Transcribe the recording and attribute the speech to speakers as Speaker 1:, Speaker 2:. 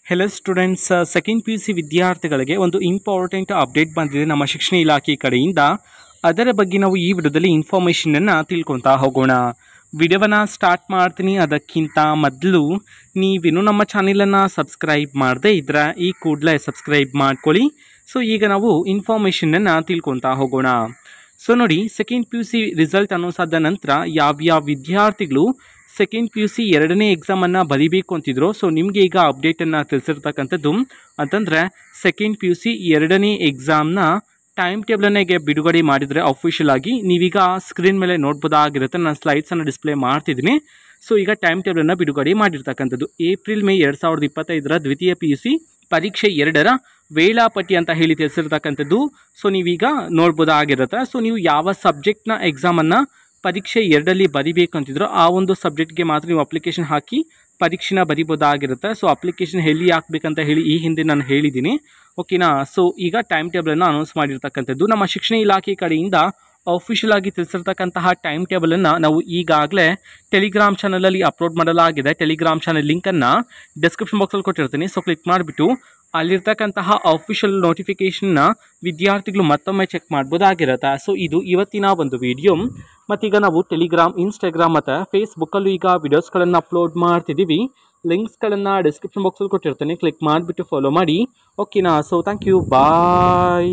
Speaker 1: Hello students, second P U C ವಿದ್ಯಾರ್ಥಿಗಳಿಗೆ ಒಂದು important update ಬಂದಿದೆ ನಮ್ಮ ಶಿಕ್ಷಣ ಇಲಾಖೆ ಕಡೆಯಿಂದ. ಅದರ ಬಗ್ಗೆ ನಾವು ಈ ವಿಡಿಯೋದಲ್ಲಿ ಇನ್ಫಾರ್ಮೇಷನನ್ನು ತಿಳ್ಕೊತಾ ಹೋಗೋಣ. ವಿಡಿಯೋವನ್ನು ಸ್ಟಾರ್ಟ್ ಮಾಡ್ತೀನಿ. ಅದಕ್ಕಿಂತ ಮೊದಲು ನೀವಿನ್ನೂ ನಮ್ಮ ಚಾನಲನ್ನು ಸಬ್ಸ್ಕ್ರೈಬ್ ಮಾಡದೇ ಇದ್ದರೆ ಈ ಕೂಡಲೇ ಸಬ್ಸ್ಕ್ರೈಬ್ ಮಾಡ್ಕೊಳ್ಳಿ. ಸೊ ಈಗ ನಾವು ಇನ್ಫಾರ್ಮೇಷನನ್ನು ತಿಳ್ಕೊತಾ ಹೋಗೋಣ. ಸೊ ನೋಡಿ, second P U C result ಅನ್ನೋಸಾದ ನಂತರ ಯಾವ್ಯಾವ ವಿದ್ಯಾರ್ಥಿಗಳು ಸೆಕೆಂಡ್ ಪಿ ಯು ಸಿ ಎರಡನೇ ಎಕ್ಸಾಮನ್ನು ಬರೀಬೇಕು ಅಂತಿದ್ರು. ಸೊ ನಿಮಗೆ ಈಗ ಅಪ್ಡೇಟನ್ನು ತಿಳಿಸಿರ್ತಕ್ಕಂಥದ್ದು ಅಂತಂದರೆ, ಸೆಕೆಂಡ್ ಪಿ ಯು ಸಿ ಎರಡನೇ ಎಕ್ಸಾಮ್ನ ಟೈಮ್ ಟೇಬಲನ್ನೇ ಬಿಡುಗಡೆ ಮಾಡಿದರೆ ಅಫಿಷಿಯಲ್ ಆಗಿ ನೀವೀಗ ಸ್ಕ್ರೀನ್ ಮೇಲೆ ನೋಡ್ಬೋದಾಗಿರುತ್ತೆ. ನಾನು ಸ್ಲೈಡ್ಸನ್ನು ಡಿಸ್ಪ್ಲೇ ಮಾಡ್ತಿದ್ದೀನಿ. ಸೊ ಈಗ ಟೈಮ್ ಟೇಬಲನ್ನು ಬಿಡುಗಡೆ ಮಾಡಿರ್ತಕ್ಕಂಥದ್ದು ಏಪ್ರಿಲ್ ಮೇ 2025 ದ್ವಿತೀಯ ಪಿ ಯು ಸಿ ಪರೀಕ್ಷೆ 2ರ ವೇಳಾಪಟ್ಟಿ ಅಂತ ಹೇಳಿ ತಿಳಿಸಿರ್ತಕ್ಕಂಥದ್ದು. ಸೊ ನೀವೀಗ ನೋಡ್ಬೋದಾಗಿರುತ್ತೆ. ಸೊ ನೀವು ಯಾವ ಸಬ್ಜೆಕ್ಟ್ನ ಎಕ್ಸಾಮನ್ನು ಪರೀಕ್ಷೆ 2ರಲ್ಲಿ ಬರಿಬೇಕಂತಿದ್ರು ಆ ಒಂದು ಸಬ್ಜೆಕ್ಟ್ಗೆ ಮಾತ್ರ ನೀವು ಅಪ್ಲಿಕೇಶನ್ ಹಾಕಿ ಪರೀಕ್ಷೆನ ಬರಿಬೋದಾಗಿರುತ್ತೆ. ಸೊ ಅಪ್ಲಿಕೇಶನ್ ಎಲ್ಲಿ ಹಾಕ್ಬೇಕಂತ ಹೇಳಿ ಈ ಹಿಂದೆ ನಾನು ಹೇಳಿದ್ದೀನಿ, ಓಕೆನಾ. ಸೊ ಈಗ ಟೈಮ್ ಟೇಬಲನ್ನು ಅನೌನ್ಸ್ ಮಾಡಿರ್ತಕ್ಕಂಥದ್ದು ನಮ್ಮ ಶಿಕ್ಷಣ ಇಲಾಖೆ ಕಡೆಯಿಂದ ಅಫಿಷಿಯಲ್ ಆಗಿ ತಿಳಿಸಿರ್ತಕ್ಕಂತಹ ಟೈಮ್ ಟೇಬಲನ್ನು ನಾವು ಈಗಾಗಲೇ ಟೆಲಿಗ್ರಾಮ್ ಚಾನಲಲ್ಲಿ ಅಪ್ಲೋಡ್ ಮಾಡಲಾಗಿದೆ. ಟೆಲಿಗ್ರಾಮ್ ಚಾನಲ್ ಲಿಂಕನ್ನು ಡಿಸ್ಕ್ರಿಪ್ಷನ್ ಬಾಕ್ಸಲ್ಲಿ ಕೊಟ್ಟಿರ್ತೀನಿ. ಸೊ ಕ್ಲಿಕ್ ಮಾಡಿಬಿಟ್ಟು ಅಲ್ಲಿರ್ತಕ್ಕಂತಹ ಅಫಿಷಿಯಲ್ ನೋಟಿಫಿಕೇಷನ್ನ ವಿದ್ಯಾರ್ಥಿಗಳು ಮತ್ತೊಮ್ಮೆ ಚೆಕ್ ಮಾಡ್ಬೋದಾಗಿರುತ್ತೆ. ಸೊ ಇದು ಇವತ್ತಿನ ಒಂದು ವಿಡಿಯೋ. ಮತ್ತೀಗ ನಾವು ಟೆಲಿಗ್ರಾಮ್, ಇನ್ಸ್ಟಾಗ್ರಾಮ್ ಮತ್ತು ಫೇಸ್ಬುಕ್ಕಲ್ಲೂ ಈಗ ವಿಡಿಯೋಸ್ಗಳನ್ನು ಅಪ್ಲೋಡ್ ಮಾಡ್ತಿದ್ದೀವಿ. ಲಿಂಕ್ಸ್ಗಳನ್ನು ಡಿಸ್ಕ್ರಿಪ್ಷನ್ ಬಾಕ್ಸಲ್ಲಿ ಕೊಟ್ಟಿರ್ತೀನಿ. ಕ್ಲಿಕ್ ಮಾಡಿಬಿಟ್ಟು ಫಾಲೋ ಮಾಡಿ, ಓಕೆನಾ. So thank you, bye.